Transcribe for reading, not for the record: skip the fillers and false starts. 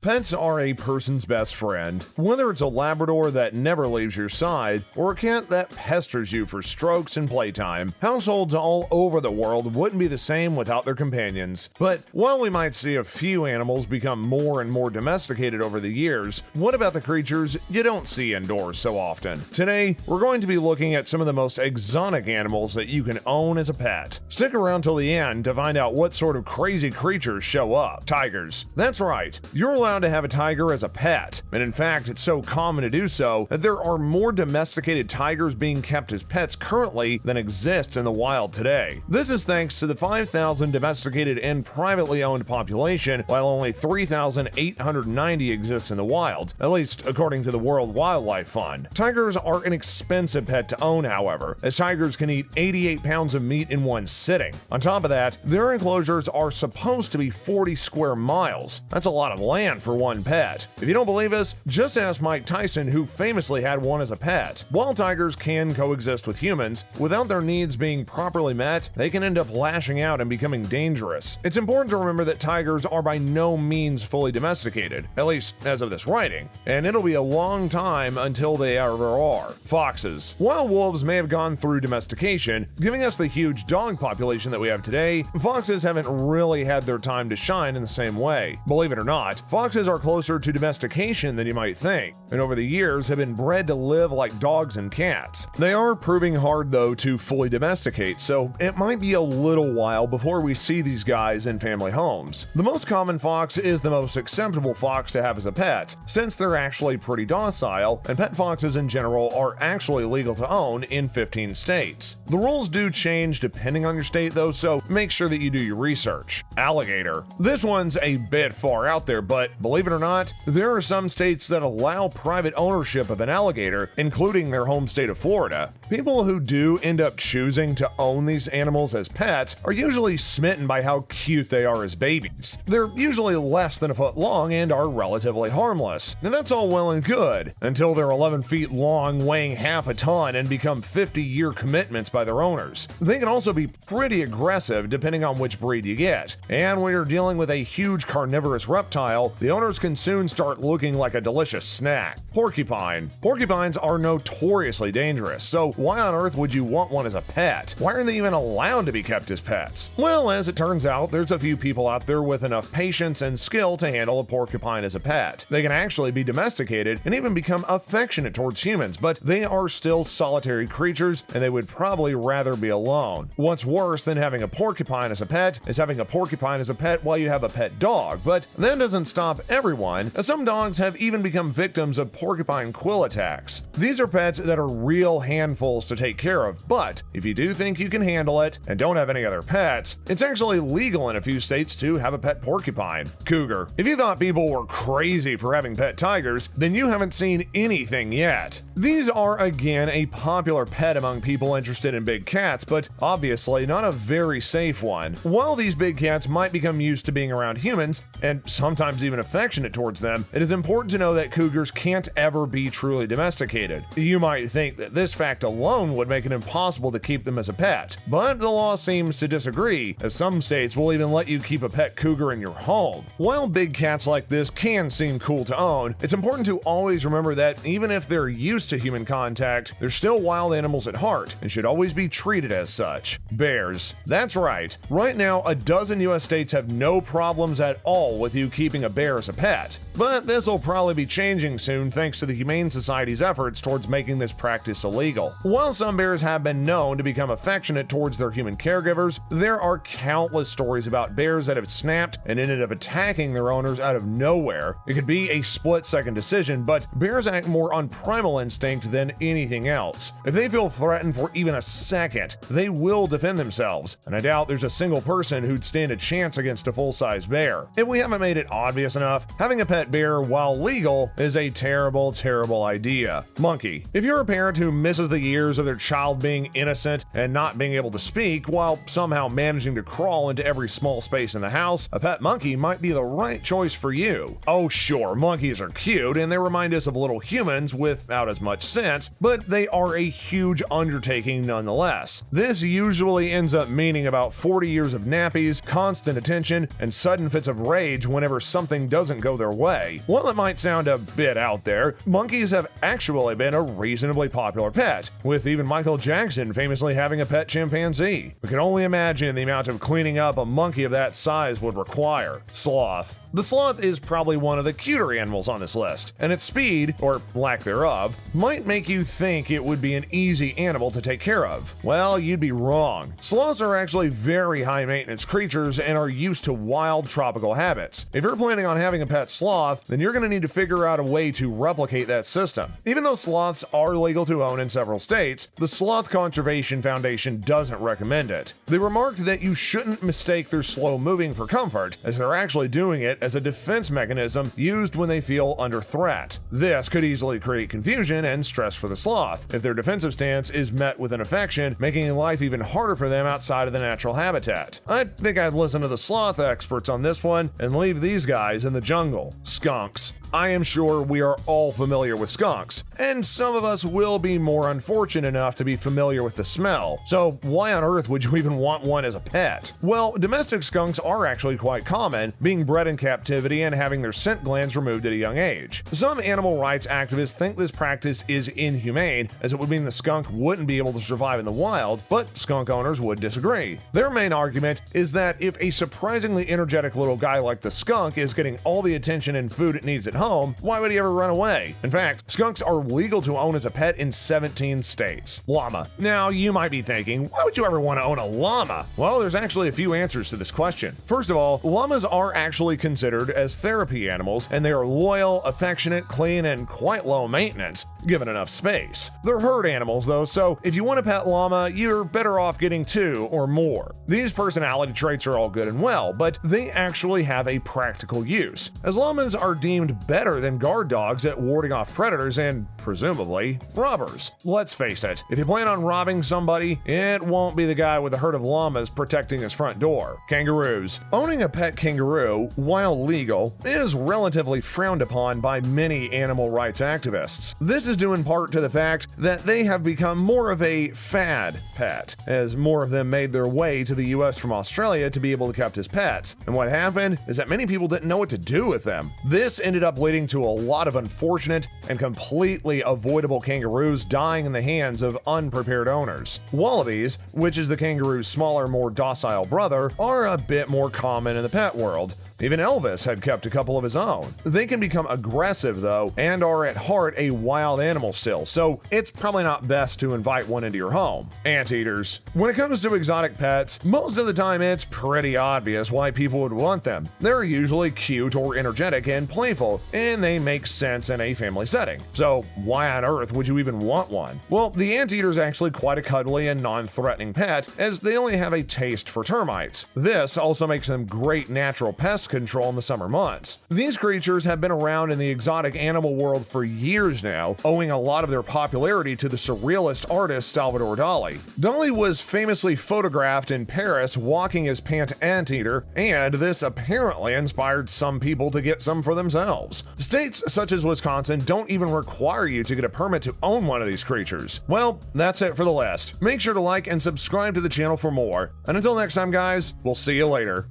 Pets are a person's best friend. Whether it's a Labrador that never leaves your side, or a cat that pesters you for strokes and playtime, households all over the world wouldn't be the same without their companions. But while we might see a few animals become more and more domesticated over the years, what about the creatures you don't see indoors so often? Today, we're going to be looking at some of the most exotic animals that you can own as a pet. Stick around till the end to find out what sort of crazy creatures show up. Tigers. That's right, you're allowed to have a tiger as a pet, and in fact it's so common to do so that there are more domesticated tigers being kept as pets currently than exist in the wild today. This is thanks to the 5,000 domesticated and privately owned population, while only 3,890 exist in the wild, at least according to the World Wildlife Fund. Tigers are an expensive pet to own, however, as tigers can eat 88 pounds of meat in one sitting. On top of that, their enclosures are supposed to be 40 square miles. That's a lot of land for one pet. If you don't believe us, just ask Mike Tyson, who famously had one as a pet. While tigers can coexist with humans, without their needs being properly met, they can end up lashing out and becoming dangerous. It's important to remember that tigers are by no means fully domesticated, at least as of this writing, and it'll be a long time until they ever are. Foxes. While wolves may have gone through domestication, giving us the huge dog population that we have today, foxes haven't really had their time to shine in the same way. Believe it or not, foxes are closer to domestication than you might think, and over the years have been bred to live like dogs and cats. They are proving hard though to fully domesticate, so it might be a little while before we see these guys in family homes. The most common fox is the most acceptable fox to have as a pet, since they're actually pretty docile, and pet foxes in general are actually legal to own in 15 states. The rules do change depending on your state though, so make sure that you do your research. Alligator. This one's a bit far out there, but believe it or not, there are some states that allow private ownership of an alligator, including their home state of Florida. People who do end up choosing to own these animals as pets are usually smitten by how cute they are as babies. They're usually less than a foot long and are relatively harmless. And that's all well and good, until they're 11 feet long, weighing half a ton, and become 50-year commitments by their owners. They can also be pretty aggressive depending on which breed you get. And when you're dealing with a huge carnivorous reptile, the owners can soon start looking like a delicious snack. Porcupine. Porcupines are notoriously dangerous, so why on earth would you want one as a pet? Why aren't they even allowed to be kept as pets? Well, as it turns out, there's a few people out there with enough patience and skill to handle a porcupine as a pet. They can actually be domesticated and even become affectionate towards humans, but they are still solitary creatures and they would probably rather be alone. What's worse than having a porcupine as a pet is having a porcupine as a pet while you have a pet dog, but that doesn't stop everyone, as some dogs have even become victims of porcupine quill attacks. These are pets that are real handfuls to take care of, but if you do think you can handle it and don't have any other pets, it's actually legal in a few states to have a pet porcupine. Cougar. If you thought people were crazy for having pet tigers, then you haven't seen anything yet. These are again a popular pet among people interested in big cats, but obviously not a very safe one. While these big cats might become used to being around humans, and sometimes even affectionate towards them, it is important to know that cougars can't ever be truly domesticated. You might think that this fact alone would make it impossible to keep them as a pet, but the law seems to disagree, as some states will even let you keep a pet cougar in your home. While big cats like this can seem cool to own, it's important to always remember that even if they're used to human contact, they're still wild animals at heart and should always be treated as such. Bears. That's right. Right now, a dozen US states have no problems at all with you keeping a bear as a pet, but this will probably be changing soon thanks to the Humane Society's efforts towards making this practice illegal. While some bears have been known to become affectionate towards their human caregivers, there are countless stories about bears that have snapped and ended up attacking their owners out of nowhere. It could be a split-second decision, but bears act more on primal instinct than anything else. If they feel threatened for even a second, they will defend themselves, and I doubt there's a single person who'd stand a chance against a full-size bear. If we haven't made it obvious enough, having a pet bear, while legal, is a terrible, terrible idea. Monkey. If you're a parent who misses the years of their child being innocent and not being able to speak while somehow managing to crawl into every small space in the house, a pet monkey might be the right choice for you. Oh sure, monkeys are cute and they remind us of little humans without as much sense, but they are a huge undertaking nonetheless. This usually ends up meaning about 40 years of nappies, constant attention, and sudden fits of rage whenever something doesn't go their way. While it might sound a bit out there, monkeys have actually been a reasonably popular pet, with even Michael Jackson famously having a pet chimpanzee. We can only imagine the amount of cleaning up a monkey of that size would require. Sloth. The sloth is probably one of the cuter animals on this list, and its speed, or lack thereof, might make you think it would be an easy animal to take care of. Well, you'd be wrong. Sloths are actually very high maintenance creatures and are used to wild tropical habits. If you're planning on having a pet sloth, then you're going to need to figure out a way to replicate that system. Even though sloths are legal to own in several states, the Sloth Conservation Foundation doesn't recommend it. They remarked that you shouldn't mistake their slow moving for comfort, as they're actually doing it as a defense mechanism used when they feel under threat. This could easily create confusion and stress for the sloth if their defensive stance is met with an affection, making life even harder for them outside of the natural habitat. I think I'd listen to the sloth experts on this one and leave these guys in the jungle. Skunks. I am sure we are all familiar with skunks, and some of us will be more unfortunate enough to be familiar with the smell. So why on earth would you even want one as a pet? Well, domestic skunks are actually quite common, being bred in captivity and having their scent glands removed at a young age. Some animal rights activists think this practice is inhumane, as it would mean the skunk wouldn't be able to survive in the wild, but skunk owners would disagree. Their main argument is that if a surprisingly energetic little guy like the skunk is getting all the attention and food it needs at home, why would he ever run away? In fact, skunks are legal to own as a pet in 17 states. Llama. Now, you might be thinking, why would you ever want to own a llama? Well, there's actually a few answers to this question. First of all, llamas are actually considered as therapy animals, and they are loyal, affectionate, clean, and quite low maintenance, given enough space. They're herd animals though, so if you want a pet llama, you're better off getting 2 or more. These personality traits are all good and well, but they actually have a practical use, as llamas are deemed better than guard dogs at warding off predators and, presumably, robbers. Let's face it, if you plan on robbing somebody, it won't be the guy with a herd of llamas protecting his front door. Kangaroos. Owning a pet kangaroo, while legal, is relatively frowned upon by many animal rights activists. This is due in part to the fact that they have become more of a fad pet, as more of them made their way to the US from Australia to be able to kept as pets. And what happened is that many people didn't know what to do with them. This ended up leading to a lot of unfortunate and completely avoidable kangaroos dying in the hands of unprepared owners. Wallabies, which is the kangaroo's smaller, more docile brother, are a bit more common in the pet world. Even Elvis had kept a couple of his own. They can become aggressive though, and are at heart a wild animal still, so it's probably not best to invite one into your home. Anteaters. When it comes to exotic pets, most of the time it's pretty obvious why people would want them. They're usually cute or energetic and playful, and they make sense in a family setting. So why on earth would you even want one? Well, the anteater is actually quite a cuddly and non-threatening pet, as they only have a taste for termites. This also makes them great natural pest control in the summer months. These creatures have been around in the exotic animal world for years now, owing a lot of their popularity to the surrealist artist Salvador Dali. Dali was famously photographed in Paris walking his pant anteater, and this apparently inspired some people to get some for themselves. States such as Wisconsin don't even require you to get a permit to own one of these creatures. Well, that's it for the list. Make sure to like and subscribe to the channel for more. And until next time, guys, we'll see you later.